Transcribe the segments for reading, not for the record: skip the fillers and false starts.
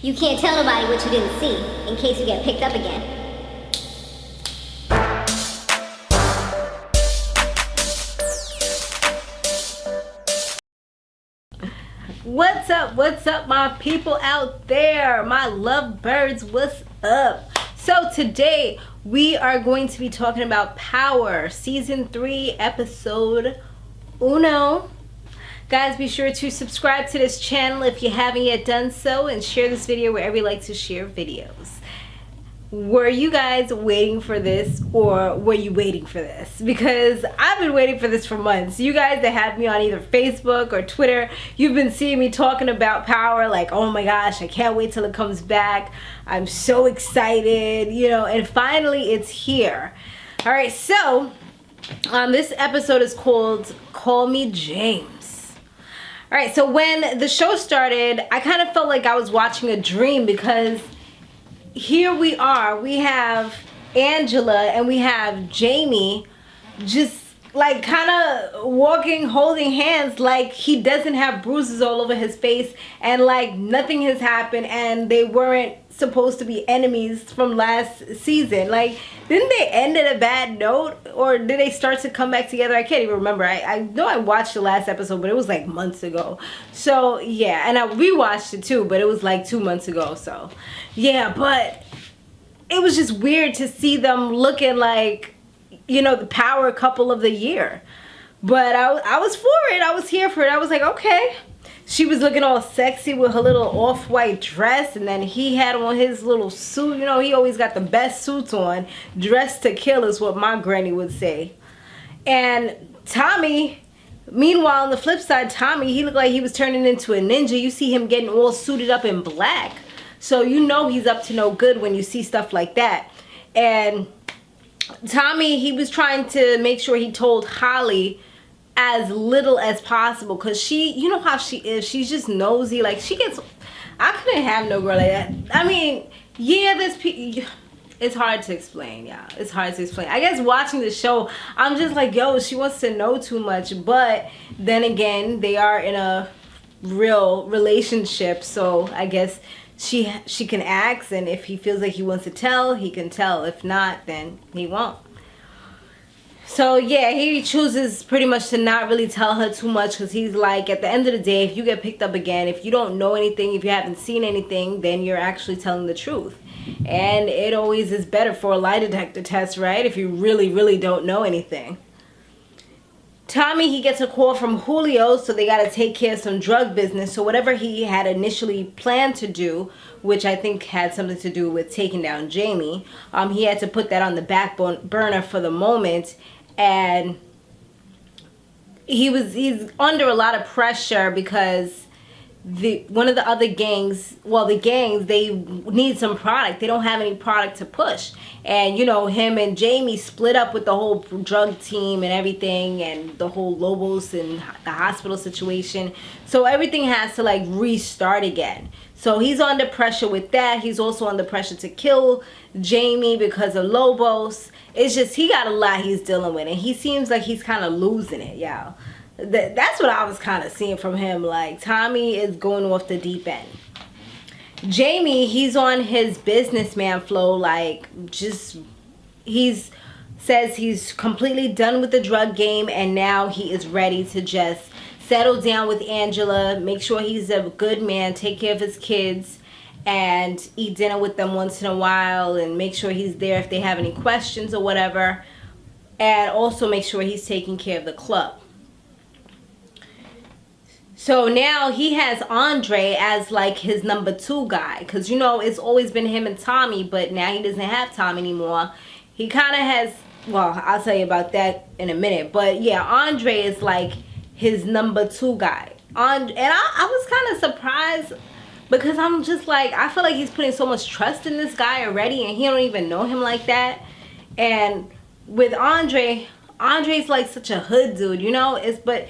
You can't tell nobody what you didn't see, in case you get picked up again. What's up my people out there, my lovebirds, what's up? So today we are going to be talking about Power season 3 episode 1. Guys, be sure to subscribe to this channel if you haven't yet done so, and share this video wherever you like to share videos. Were you guys waiting for this, or were you waiting for this? Because I've been waiting for this for months. You guys that have me on either Facebook or Twitter, you've been seeing me talking about Power like, oh my gosh, I can't wait till it comes back. I'm so excited, you know, and finally it's here. All right, so this episode is called Call Me James. All right, so when the show started, I kind of felt like I was watching a dream, because here we are, we have Angela and we have Jaime just like kind of walking, holding hands, like he doesn't have bruises all over his face and like nothing has happened, and they weren't supposed to be enemies from last season. Like, didn't they end at a bad note, or did they start to come back together? I can't even remember. I know I watched the last episode, but it was like months ago. So yeah, and I rewatched it too, but it was like 2 months ago. So yeah, but it was just weird to see them looking like, you know, the power couple of the year. But I was for it. I was here for it. I was like, okay. She was looking all sexy with her little off-white dress, and then he had on his little suit. You know, he always got the best suits on. Dressed to kill is what my granny would say. And Tommy, meanwhile, on the flip side, Tommy, he looked like he was turning into a ninja. You see him getting all suited up in black. So you know he's up to no good when you see stuff like that. And Tommy, he was trying to make sure he told Holly as little as possible, because she, you know how she is, she's just nosy. Like, she gets, I couldn't have no girl like that. I mean, yeah, it's hard to explain, y'all. It's hard to explain. I guess watching the show, I'm just like, yo, she wants to know too much. But then again, they are in a real relationship, so I guess she can ask, and if he feels like he wants to tell, he can tell. If not, then he won't. So yeah, he chooses pretty much to not really tell her too much, because he's like, at the end of the day, if you get picked up again, if you don't know anything, if you haven't seen anything, then you're actually telling the truth. And it always is better for a lie detector test, right? If you really don't know anything. Tommy, he gets a call from Julio, so they got to take care of some drug business. So whatever he had initially planned to do, which I think had something to do with taking down Jaime, he had to put that on the back burner for the moment. And he's under a lot of pressure, because one of the other gangs, well, the gangs, they need some product. They don't have any product to push. And you know, him and Jaime split up with the whole drug team and everything, and the whole Lobos and the hospital situation. So everything has to like restart again. So he's under pressure with that. He's also under pressure to kill Jaime because of Lobos. It's just, he got a lot he's dealing with, and he seems like he's kind of losing it, y'all. That's what I was kind of seeing from him. Like, Tommy is going off the deep end. Jaime, he's on his businessman flow. Like, just, says he's completely done with the drug game, and now he is ready to just settle down with Angela, make sure he's a good man, take care of his kids, and eat dinner with them once in a while, and make sure he's there if they have any questions or whatever, and also make sure he's taking care of the club. So now he has Andre as like his number 2 guy, because you know it's always been him and Tommy, but now he doesn't have Tom anymore. He kind of has, well, I'll tell you about that in a minute, but yeah, Andre is like his number 2 guy. And I was kind of surprised, because I'm just like, I feel like he's putting so much trust in this guy already, and he don't even know him like that. And with Andre's like such a hood dude, you know. But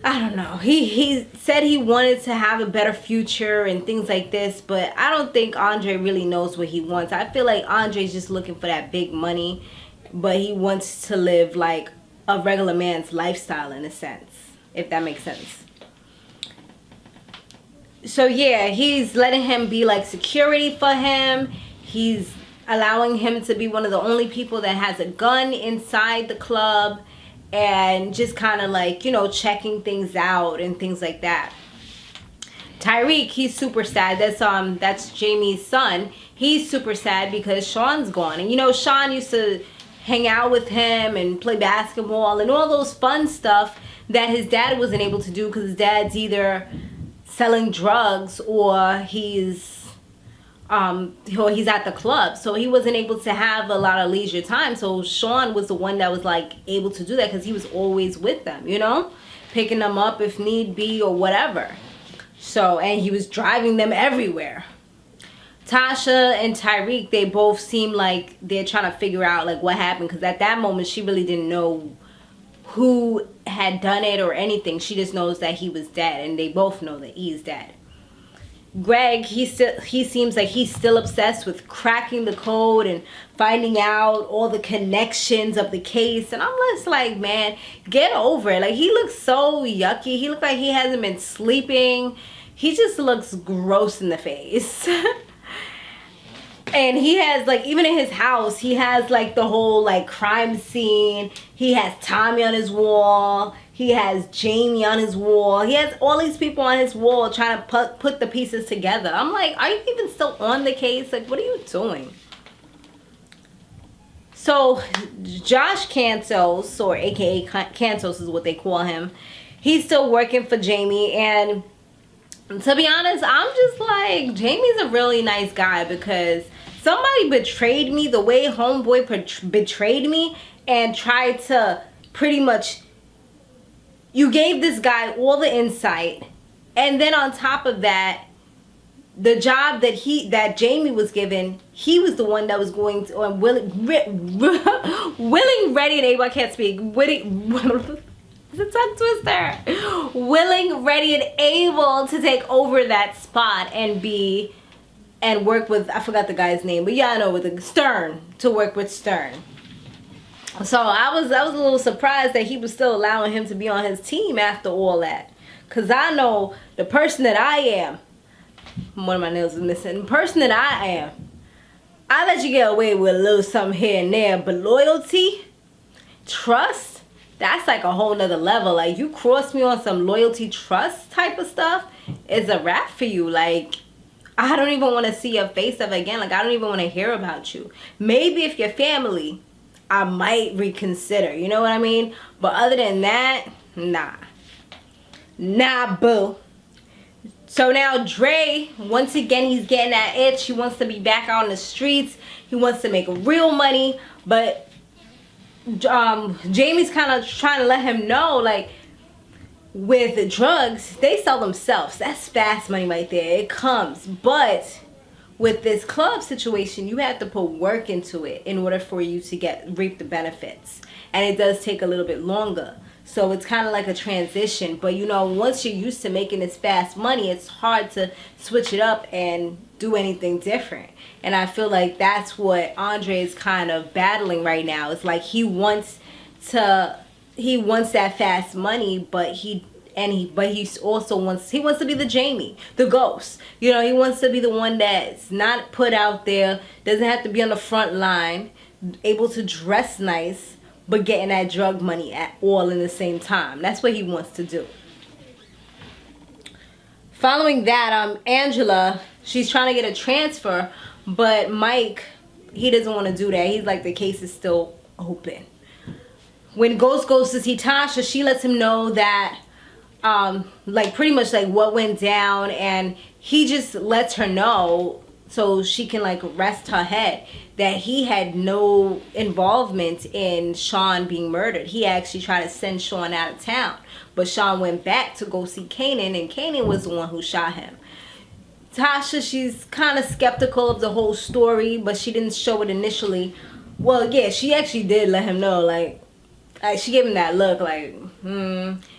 I don't know. He said he wanted to have a better future and things like this, but I don't think Andre really knows what he wants. I feel like Andre's just looking for that big money, but he wants to live like a regular man's lifestyle in a sense, if that makes sense. So yeah, he's letting him be like security for him. He's allowing him to be one of the only people that has a gun inside the club, and just kind of like, you know, checking things out and things like that. Tariq, he's super sad. That's Jaime's son. He's super sad because Sean's gone. And you know, Sean used to hang out with him and play basketball and all those fun stuff that his dad wasn't able to do because his dad's either selling drugs or he's at the club. So he wasn't able to have a lot of leisure time. So Sean was the one that was like able to do that because he was always with them, you know, picking them up if need be or whatever. So, and he was driving them everywhere. Tasha and Tariq, they both seem like they're trying to figure out like what happened, because at that moment she really didn't know who had done it or anything. She just knows that he was dead, and they both know that he's dead. Greg, he seems like he's still obsessed with cracking the code and finding out all the connections of the case, and I'm just like, man, get over it. Like, he looks so yucky. He looks like he hasn't been sleeping. He just looks gross in the face. And he has, like, even in his house, he has, like, the whole, like, crime scene. He has Tommy on his wall. He has Jaime on his wall. He has all these people on his wall trying to put the pieces together. I'm like, are you even still on the case? Like, what are you doing? So, Josh Cantos, or a.k.a. Cantos is what they call him, he's still working for Jaime. And to be honest, I'm just like, Jaime's a really nice guy, because somebody betrayed me the way homeboy betrayed me and tried to pretty much, you gave this guy all the insight, and then on top of that, the job that Jaime was given, he was the one that was going to, willing, ready, and able, I can't speak, it's a tongue twister, willing, ready, and able to take over that spot and work with, I forgot the guy's name, but yeah, I know, with Stern, to work with Stern. So I was a little surprised that he was still allowing him to be on his team after all that. Because I know the person that I am, one of my nails is missing, the person that I am, I let you get away with a little something here and there, but loyalty, trust, that's like a whole nother level. Like, you cross me on some loyalty, trust type of stuff, it's a wrap for you. Like, I don't even want to see your face ever again. Like, I don't even want to hear about you. Maybe if you're family, I might reconsider, you know what I mean? But other than that, nah. Nah, boo. So now Dre, once again, he's getting that itch. He wants to be back out on the streets. He wants to make real money. But Jaime's kind of trying to let him know, like, with drugs, they sell themselves. That's fast money right there. It comes. But with this club situation, you have to put work into it in order for you to reap the benefits. And it does take a little bit longer. So it's kind of like a transition. But, you know, once you're used to making this fast money, it's hard to switch it up and do anything different. And I feel like that's what Andre is kind of battling right now. It's like he wants that fast money, but he also wants to be the Jaime, the ghost. You know, he wants to be the one that's not put out there, doesn't have to be on the front line, able to dress nice, but getting that drug money at all in the same time. That's what he wants to do. Following that, Angela, she's trying to get a transfer, but Mike, he doesn't want to do that. He's like, the case is still open. When Ghost goes to see Tasha, she lets him know that like, pretty much like what went down, and he just lets her know so she can like rest her head that he had no involvement in Sean being murdered. He actually tried to send Sean out of town, but Sean went back to go see Kanan, and Kanan was the one who shot him. Tasha, she's kind of skeptical of the whole story, but she didn't show it initially. Well, yeah, she actually did let him know, like she gave him that look like,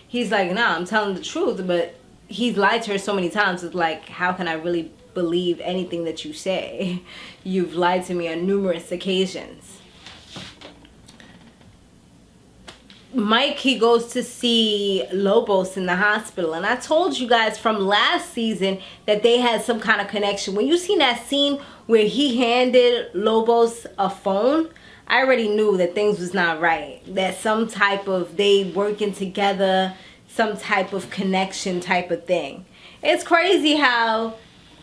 He's like, nah, I'm telling the truth, but he's lied to her so many times. It's like, how can I really believe anything that you say? You've lied to me on numerous occasions. Mike, he goes to see Lobos in the hospital. And I told you guys from last season that they had some kind of connection. When you seen that scene where he handed Lobos a phone, I already knew that things was not right. That some type of, they working together, some type of connection type of thing. It's crazy how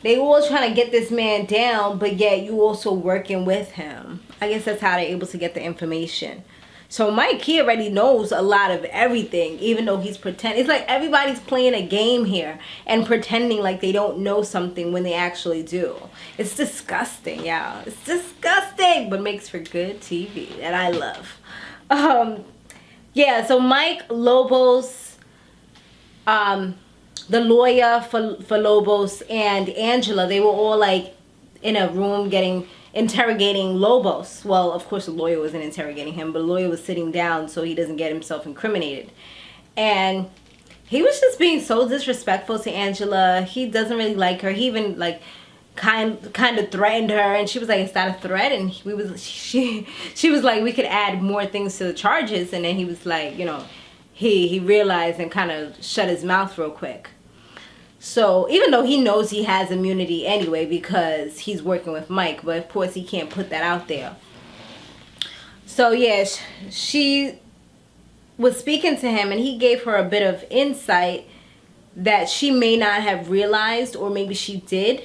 they all trying to get this man down, but yet you also working with him. I guess that's how they're able to get the information. So Mike, he already knows a lot of everything, even though he's pretending. It's like everybody's playing a game here and pretending like they don't know something when they actually do. It's disgusting, y'all. It's disgusting, but makes for good TV that I love. Yeah, so Mike, Lobos, the lawyer for Lobos, and Angela, they were all like in a room interrogating Lobos. Well, of course the lawyer wasn't interrogating him, but the lawyer was sitting down so he doesn't get himself incriminated. And he was just being so disrespectful to Angela. He doesn't really like her. He even like kind of threatened her, and she was like, "Is that a threat?" And she was like, "We could add more things to the charges." And then he was like, you know, he realized and kind of shut his mouth real quick. So even though he knows he has immunity anyway because he's working with Mike, but of course he can't put that out there. So yeah, she was speaking to him and he gave her a bit of insight that she may not have realized, or maybe she did.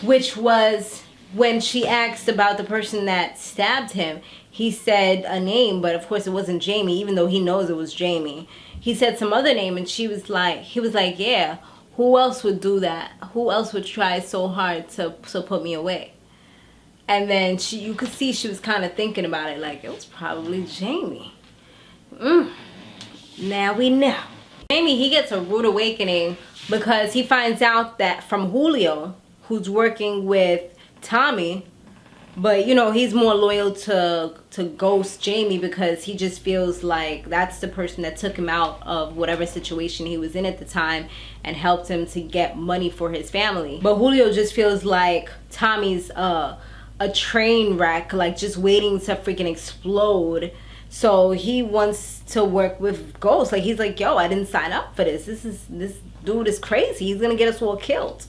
Which was when she asked about the person that stabbed him, he said a name, but of course it wasn't Jaime, even though he knows it was Jaime. He said some other name, and he was like, yeah, who else would do that? Who else would try so hard to put me away? And then you could see she was kind of thinking about it, like, it was probably Jaime. Now we know. Jaime, he gets a rude awakening because he finds out that from Julio, who's working with Tommy, but you know, he's more loyal to ghost Jaime because he just feels like that's the person that took him out of whatever situation he was in at the time and helped him to get money for his family. But Julio just feels like Tommy's a train wreck, like just waiting to freaking explode. So he wants to work with Ghost. Like he's like, yo, I didn't sign up for this. This dude is crazy. He's gonna get us all killed.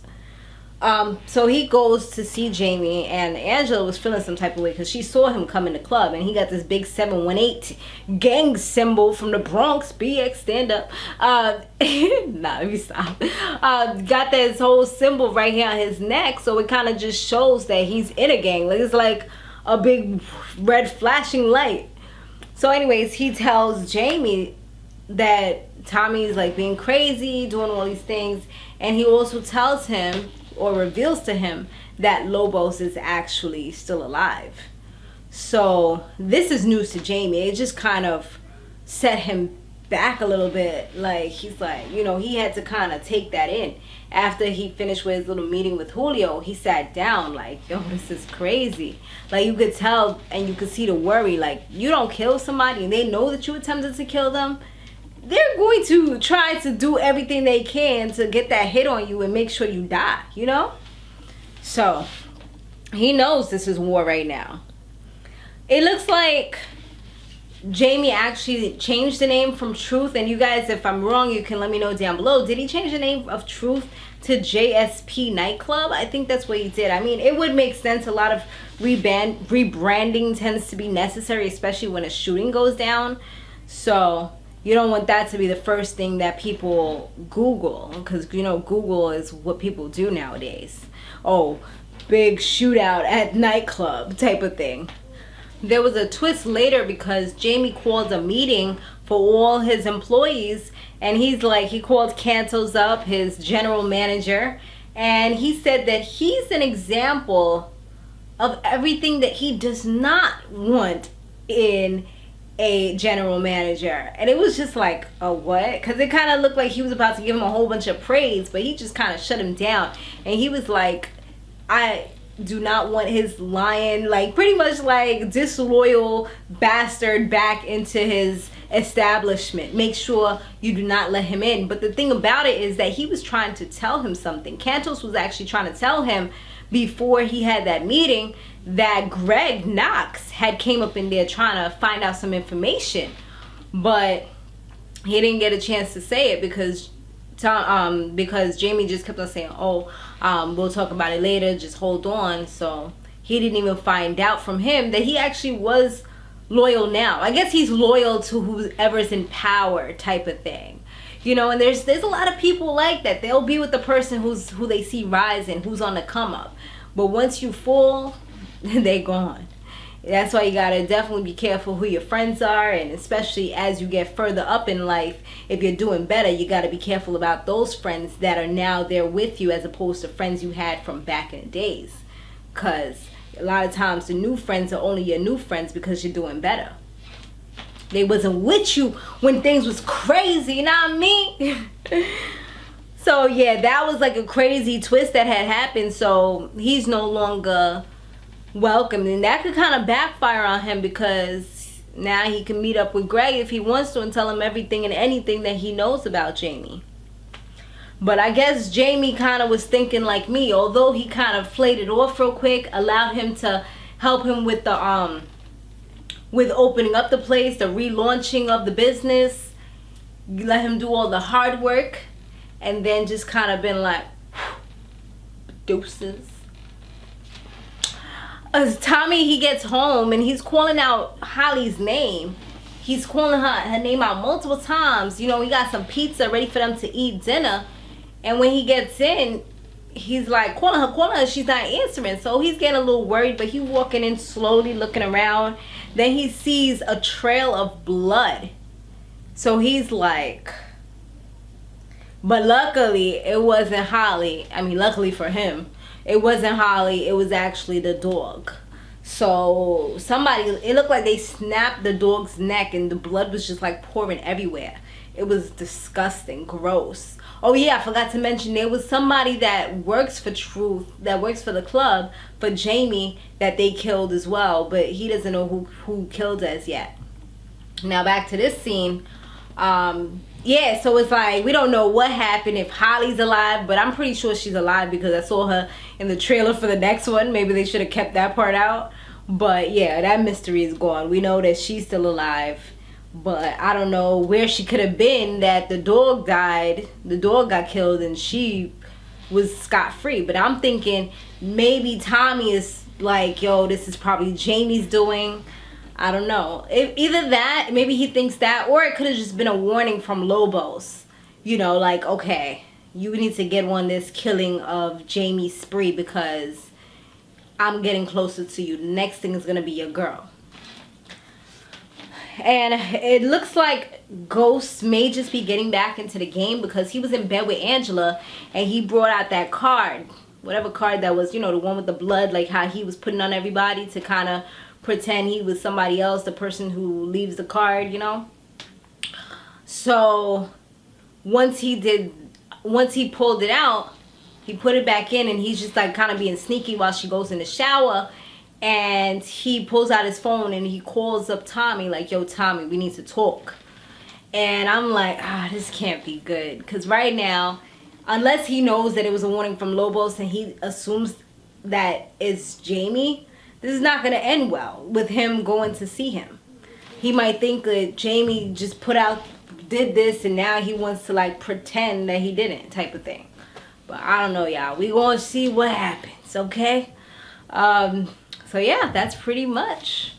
So he goes to see Jaime, and Angela was feeling some type of way because she saw him come in the club, and he got this big 718 gang symbol from the Bronx, BX stand up. Nah, let me stop. Got this whole symbol right here on his neck, so it kind of just shows that he's in a gang. Like it's like a big red flashing light. So anyways, he tells Jaime that Tommy's like being crazy, doing all these things, and he also tells him, or reveals to him, that Lobos is actually still alive. So this is news to Jaime. It just kind of set him back a little bit. Like he's like, you know, he had to kind of take that in. After he finished with his little meeting with Julio, he sat down like, yo, this is crazy. Like you could tell and you could see the worry. Like you don't kill somebody and they know that you attempted to kill them, they're going to try to do everything they can to get that hit on you and make sure you die, you know? So he knows this is war right now. It looks like Jaime actually changed the name from Truth, and you guys, if I'm wrong, you can let me know down below. Did he change the name of Truth to JSP Nightclub? I think that's what he did. I mean, it would make sense. A lot of rebranding tends to be necessary, especially when a shooting goes down. So you don't want that to be the first thing that people Google, because you know Google is what people do nowadays. Oh, big shootout at nightclub type of thing. There was a twist later because Jaime called a meeting for all his employees, and he called Cantos up, his general manager, and he said that he's an example of everything that he does not want in a general manager. And it was just like, a what? Because it kind of looked like he was about to give him a whole bunch of praise, but he just kind of shut him down. And he was like, I do not want his lying, like pretty much like disloyal bastard back into his establishment. Make sure you do not let him in. But the thing about it is that he was trying to tell him something. Cantos was actually trying to tell him, before he had that meeting, that Greg Knox had came up in there trying to find out some information, but he didn't get a chance to say it because Jaime just kept on saying, oh, we'll talk about it later, just hold on. So he didn't even find out from him that he actually was loyal now. I guess he's loyal to whoever's in power type of thing. You know, and there's a lot of people like that. They'll be with the person who they see rising, who's on the come up. But once you fall, they're gone. That's why you gotta definitely be careful who your friends are, and especially as you get further up in life, if you're doing better, you gotta be careful about those friends that are now there with you as opposed to friends you had from back in the days. Cause a lot of times the new friends are only your new friends because you're doing better. They wasn't with you when things was crazy, you know what I mean? So yeah, that was like a crazy twist that had happened. So he's no longer welcome, and that could kind of backfire on him because now he can meet up with Greg if he wants to and tell him everything and anything that he knows about Jaime. But I guess Jaime kind of was thinking like me, although he kind of played it off real quick, allowed him to help him with the with opening up the place, the relaunching of the business, let him do all the hard work, and then just kind of been like, deuces. As Tommy, he gets home and he's calling out Holly's name. He's calling her name out multiple times. You know, we got some pizza ready for them to eat dinner. And when he gets in, he's like calling her, she's not answering. So he's getting a little worried, but he's walking in slowly, looking around. Then he sees a trail of blood. So he's like, but luckily it wasn't Holly. I mean, luckily for him, it wasn't Holly, it was actually the dog. So somebody, it looked like they snapped the dog's neck and the blood was just like pouring everywhere. It was disgusting, gross. Oh yeah, I forgot to mention there was somebody that works for Truth, that works for the club, for Jaime, that they killed as well, but he doesn't know who killed us yet. Now back to this scene. Yeah, so it's like we don't know what happened, if Holly's alive, but I'm pretty sure she's alive because I saw her in the trailer for the next one. Maybe they should have kept that part out. But yeah, that mystery is gone. We know that she's still alive, but I don't know where she could have been that the dog died, the dog got killed, and she was scot-free. But I'm thinking maybe Tommy is like, yo, this is probably Jaime's doing. I don't know. Either that, maybe he thinks that, or it could have just been a warning from Lobos. You know, like, okay, you need to get on this killing of Jaime's spree because I'm getting closer to you. The next thing is going to be your girl. And it looks like Ghost may just be getting back into the game because he was in bed with Angela and he brought out that card. Whatever card that was, you know, the one with the blood, like how he was putting on everybody to kind of pretend he was somebody else, the person who leaves the card, you know. So once he pulled it out, he put it back in and he's just like kind of being sneaky while she goes in the shower, and he pulls out his phone and he calls up Tommy like, yo Tommy, we need to talk. And I'm like, this can't be good, because right now, unless he knows that it was a warning from Lobos and he assumes that it's Jaime, this is not going to end well with him going to see him. He might think that Jaime just did this and now he wants to like pretend that he didn't, type of thing. But I don't know, y'all. We gonna see what happens, okay? So yeah, that's pretty much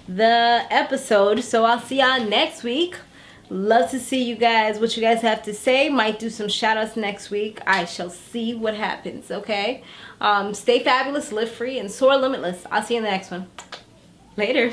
the episode. So I'll see y'all next week. Love to see you guys, what you guys have to say. Might do some shout outs next week. I shall see what happens, okay? Stay fabulous, live free, and soar limitless. I'll see you in the next one. Later.